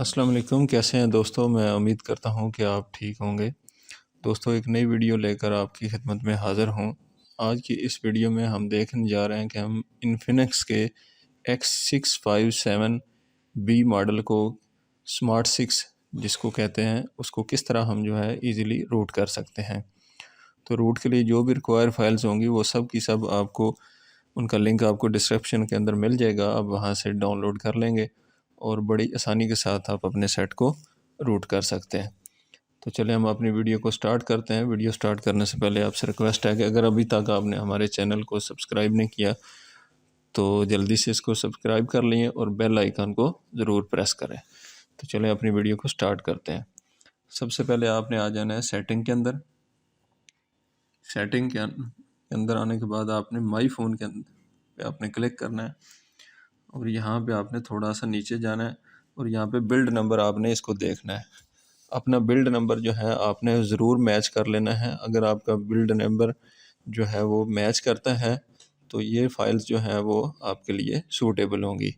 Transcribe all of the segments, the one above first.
अस्सलाम वालेकुम। कैसे हैं दोस्तों? मैं उम्मीद करता हूं कि आप ठीक होंगे। दोस्तों, एक नई वीडियो लेकर आपकी खिदमत में हाज़िर हूं। आज की इस वीडियो में हम देखने जा रहे हैं कि हम इन्फिनिक्स के X657B मॉडल को स्मार्ट 6 जिसको कहते हैं उसको किस तरह हम जो है इजीली रूट कर सकते हैं। तो रूट के लिए जो भी रिक्वायर फाइल्स होंगी वो सब की सब आपको उनका लिंक आपको डिस्क्रिप्शन के अंदर मिल जाएगा। आप वहाँ से डाउनलोड कर लेंगे और बड़ी आसानी के साथ आप अपने सेट को रूट कर सकते हैं। तो चलिए हम अपनी वीडियो को स्टार्ट करते हैं। वीडियो स्टार्ट करने से पहले आपसे रिक्वेस्ट है कि अगर अभी तक आपने हमारे चैनल को सब्सक्राइब नहीं किया तो जल्दी से इसको सब्सक्राइब कर लिए और बेल आइकन को ज़रूर प्रेस करें। तो चलिए अपनी वीडियो को स्टार्ट करते हैं। सबसे पहले आपने आ जाना है सेटिंग के अंदर। सेटिंग के अंदर आने के बाद आपने माई फ़ोन के अंदर पे आपने क्लिक करना है और यहाँ पे आपने थोड़ा सा नीचे जाना है और यहाँ पे बिल्ड नंबर आपने इसको देखना है। अपना बिल्ड नंबर जो है आपने ज़रूर मैच कर लेना है। अगर आपका बिल्ड नंबर जो है वो मैच करता है तो ये फाइल्स जो है वो आपके लिए सूटेबल होंगी,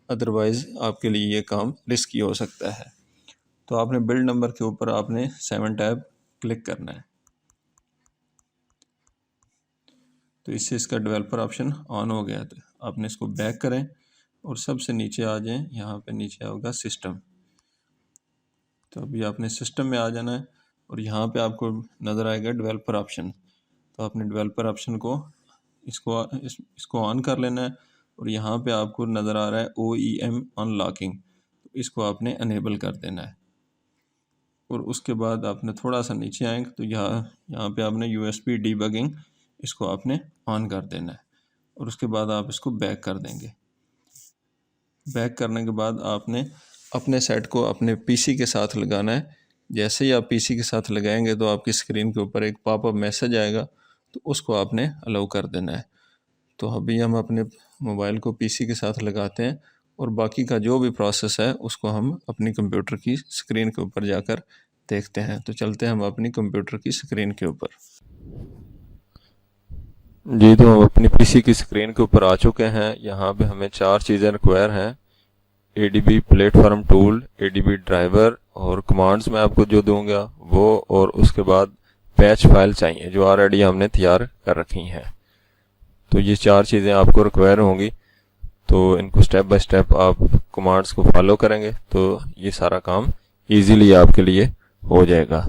अदरवाइज़ आपके लिए ये काम रिस्की हो सकता है। तो आपने बिल्ड नंबर के ऊपर आपने 7 टैब क्लिक करना है। तो इससे इसका डेवलपर ऑप्शन ऑन हो गया। तो आपने इसको बैक करें और सबसे नीचे आ जाएं। यहाँ पे नीचे होगा सिस्टम। तो अभी आपने सिस्टम में आ जाना है और यहाँ पे आपको नज़र आएगा डेवलपर ऑप्शन। तो आपने डेवलपर ऑप्शन को इसको ऑन कर लेना है और यहाँ पे आपको नज़र आ रहा है OEM अनलॉकिंग, तो इसको आपने अनेबल कर देना है। और उसके बाद आपने थोड़ा सा नीचे आएंगे तो यहाँ पे आपने USB डीबगिंग इसको आपने ऑन कर देना है और उसके बाद आप इसको बैक कर देंगे। बैक करने के बाद आपने अपने सेट को अपने पीसी के साथ लगाना है। जैसे ही आप पीसी के साथ लगाएंगे तो आपकी स्क्रीन के ऊपर एक पॉपअप मैसेज आएगा, तो उसको आपने अलाउ कर देना है। तो अभी हम अपने मोबाइल को पीसी के साथ लगाते हैं और बाकी का जो भी प्रोसेस है उसको हम अपनी कंप्यूटर की स्क्रीन के ऊपर जाकर देखते हैं। तो चलते हैं हम अपनी कंप्यूटर की स्क्रीन के ऊपर। जी, तो हम अपनी पीसी की स्क्रीन के ऊपर आ चुके हैं। यहाँ पे हमें 4 चीज़ें रिक्वायर हैं: ADB platform tool, ADB driver और कमांड्स मैं आपको जो दूंगा वो, और उसके बाद पैच फाइल चाहिए जो ऑलरेडी हमने तैयार कर रखी हैं। तो ये 4 चीज़ें आपको रिक्वायर होंगी। तो इनको स्टेप बाय स्टेप आप कमांड्स को फॉलो करेंगे तो ये सारा काम इजीली आपके लिए हो जाएगा।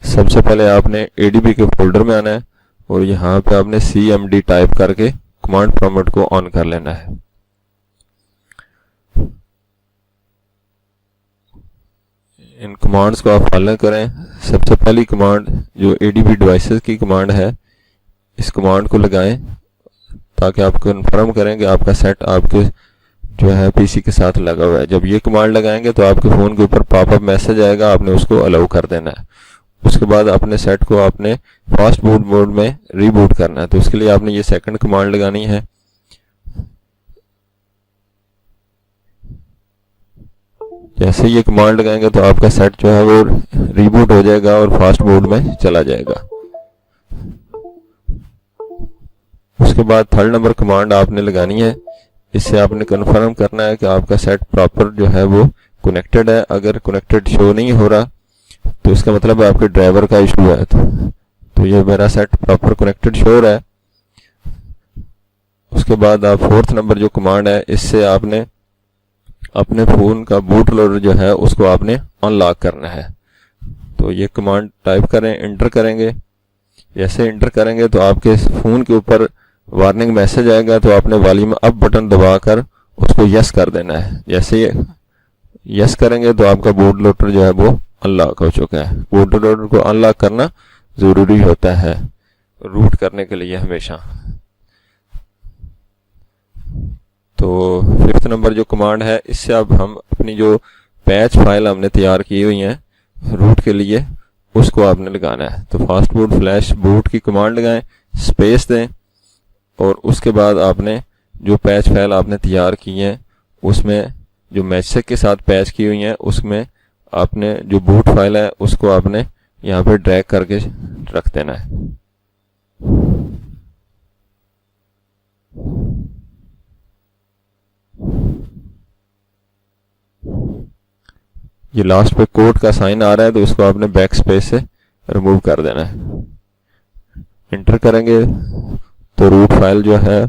सबसे पहले आपने ADB के फोल्डर में आना है और यहाँ पे आपने CMD टाइप करके कमांड प्रॉम्प्ट को ऑन कर लेना है। इन कमांड्स को आप फॉलो करें। सबसे पहली कमांड जो ADB डिवाइसेस की कमांड है, इस कमांड को लगाएं ताकि आप कन्फर्म करें कि आपका सेट आपके जो है पीसी के साथ लगा हुआ है। जब ये कमांड लगाएंगे तो आपके फ़ोन के ऊपर पॉपअप मैसेज आएगा, आपने उसको अलाउ कर देना है। उसके बाद अपने सेट को आपने फास्ट बूट मोड में रीबूट करना है। तो उसके लिए आपने ये सेकंड कमांड लगानी है। जैसे ये कमांड लगाएंगे तो आपका सेट जो है वो रीबूट हो जाएगा और फास्ट मोड में चला जाएगा। उसके बाद थर्ड नंबर कमांड आपने लगानी है। इससे आपने कंफर्म करना है कि आपका सेट प्रॉपर जो है वो कनेक्टेड है। अगर कनेक्टेड शो नहीं हो रहा तो इसका मतलब है आपके ड्राइवर का इशू है। तो ये मेरा सेट प्रॉपर कनेक्टेड शो रहा है। उसके बाद आप फोर्थ नंबर जो कमांड है, इससे आपने अपने फ़ोन का बूट लोडर जो है उसको आपने अनलॉक करना है। तो ये कमांड टाइप करें, इंटर करेंगे। जैसे इंटर करेंगे तो आपके फ़ोन के ऊपर वार्निंग मैसेज आएगा, तो आपने वॉल्यूम अप बटन दबाकर उसको यस कर देना है। जैसे यस करेंगे तो आपका बूट लोडर जो है वो अनलॉक हो चुका है। बूट लोडर को अनलॉक करना ज़रूरी होता है रूट करने के लिए हमेशा। तो फिफ्थ नंबर जो कमांड है, इससे अब हम अपनी जो पैच फाइल हमने तैयार की हुई है रूट के लिए उसको आपने लगाना है। तो फास्ट बूट फ्लैश बूट की कमांड लगाएं, स्पेस दें और उसके बाद आपने जो पैच फाइल आपने तैयार की है उसमें जो मैसेज के साथ पैच की हुई है उसमें आपने जो बूट फाइल है उसको आपने यहाँ पे ड्रैग करके रख देना है। ये लास्ट पे कोड का साइन आ रहा है तो इसको आपने बैक स्पेस से रिमूव कर देना है। इंटर करेंगे तो रूट फाइल जो है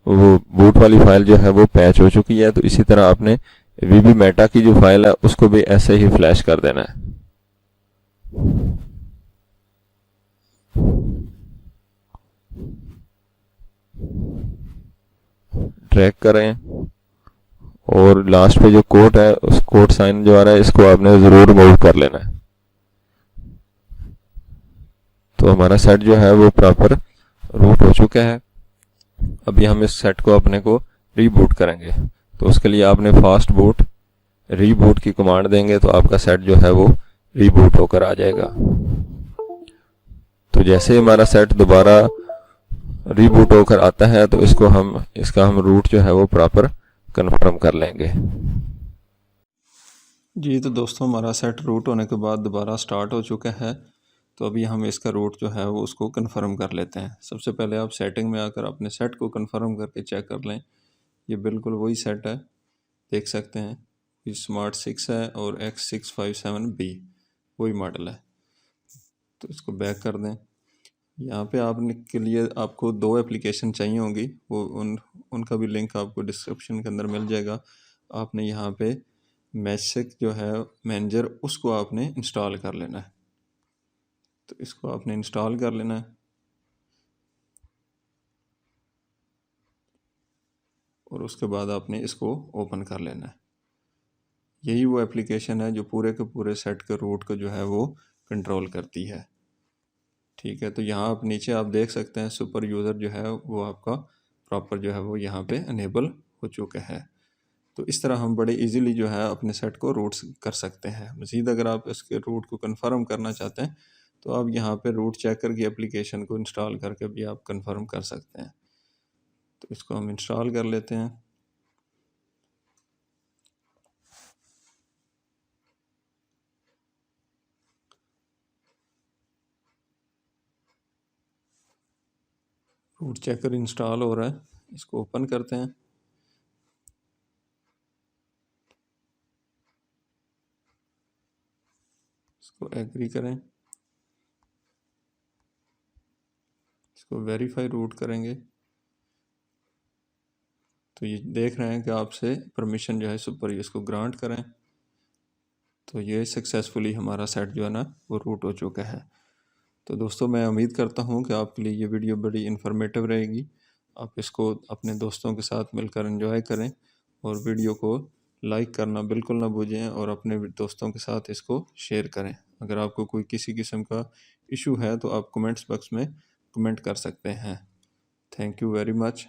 वो बूट वाली फाइल जो है वो पैच हो चुकी है। तो इसी तरह आपने वीबी मेटा की जो फाइल है उसको भी ऐसे ही फ्लैश कर देना है। ड्रैग करें और लास्ट पे जो कोड है उस कोड साइन जो आ रहा है इसको आपने जरूर रिमूव कर लेना है। तो हमारा सेट जो है वो प्रॉपर रूट हो चुका है। अभी हम इस सेट को अपने को रीबूट करेंगे। तो उसके लिए आपने फास्ट बूट रीबूट की कमांड देंगे तो आपका सेट जो है वो रीबूट होकर आ जाएगा। तो जैसे ही हमारा सेट दोबारा रीबूट होकर आता है तो इसका हम रूट जो है वो प्रॉपर कंफर्म कर लेंगे। जी तो दोस्तों, हमारा सेट रूट होने के बाद दोबारा स्टार्ट हो चुका है। तो अभी हम इसका रूट जो है वो उसको कंफर्म कर लेते हैं। सबसे पहले आप सेटिंग में आकर अपने सेट को कंफर्म करके चेक कर लें। ये बिल्कुल वही सेट है, देख सकते हैं। ये स्मार्ट 6 है और X657B वही मॉडल है। तो इसको बैक कर दें। यहाँ पे आपने के लिए आपको 2 एप्लीकेशन चाहिए होंगी, वो उनका भी लिंक आपको डिस्क्रिप्शन के अंदर मिल जाएगा। आपने यहाँ पे मैजिक जो है मैनेजर, उसको आपने इंस्टॉल कर लेना है। तो इसको आपने इंस्टॉल कर लेना है और उसके बाद आपने इसको ओपन कर लेना है। यही वो एप्लीकेशन है जो पूरे के पूरे सेट के रूट को जो है वो कंट्रोल करती है। ठीक है, तो यहाँ आप नीचे आप देख सकते हैं सुपर यूज़र जो है वो आपका प्रॉपर जो है वो यहाँ पे अनेबल हो चुका है। तो इस तरह हम बड़े इजीली जो है अपने सेट को रूट कर सकते हैं। मज़ीद अगर आप इसके रूट को कंफर्म करना चाहते हैं तो आप यहाँ पे रूट चेकर की एप्लीकेशन को इंस्टॉल करके भी आप कंफर्म कर सकते हैं। तो इसको हम इंस्टॉल कर लेते हैं। रूट चेकर इंस्टॉल हो रहा है, इसको ओपन करते हैं। इसको एग्री करें, इसको वेरीफाई रूट करेंगे। तो ये देख रहे हैं कि आपसे परमिशन जो है सुपर यूज़ को ग्रांट करें। तो ये सक्सेसफुली हमारा सेट जो है ना वो रूट हो चुका है। तो दोस्तों, मैं उम्मीद करता हूँ कि आपके लिए ये वीडियो बड़ी इन्फॉर्मेटिव रहेगी। आप इसको अपने दोस्तों के साथ मिलकर एंजॉय करें और वीडियो को लाइक करना बिल्कुल ना भूलें और अपने दोस्तों के साथ इसको शेयर करें। अगर आपको कोई किसी किस्म का इशू है तो आप कमेंट्स बॉक्स में कमेंट कर सकते हैं। Thank you very much.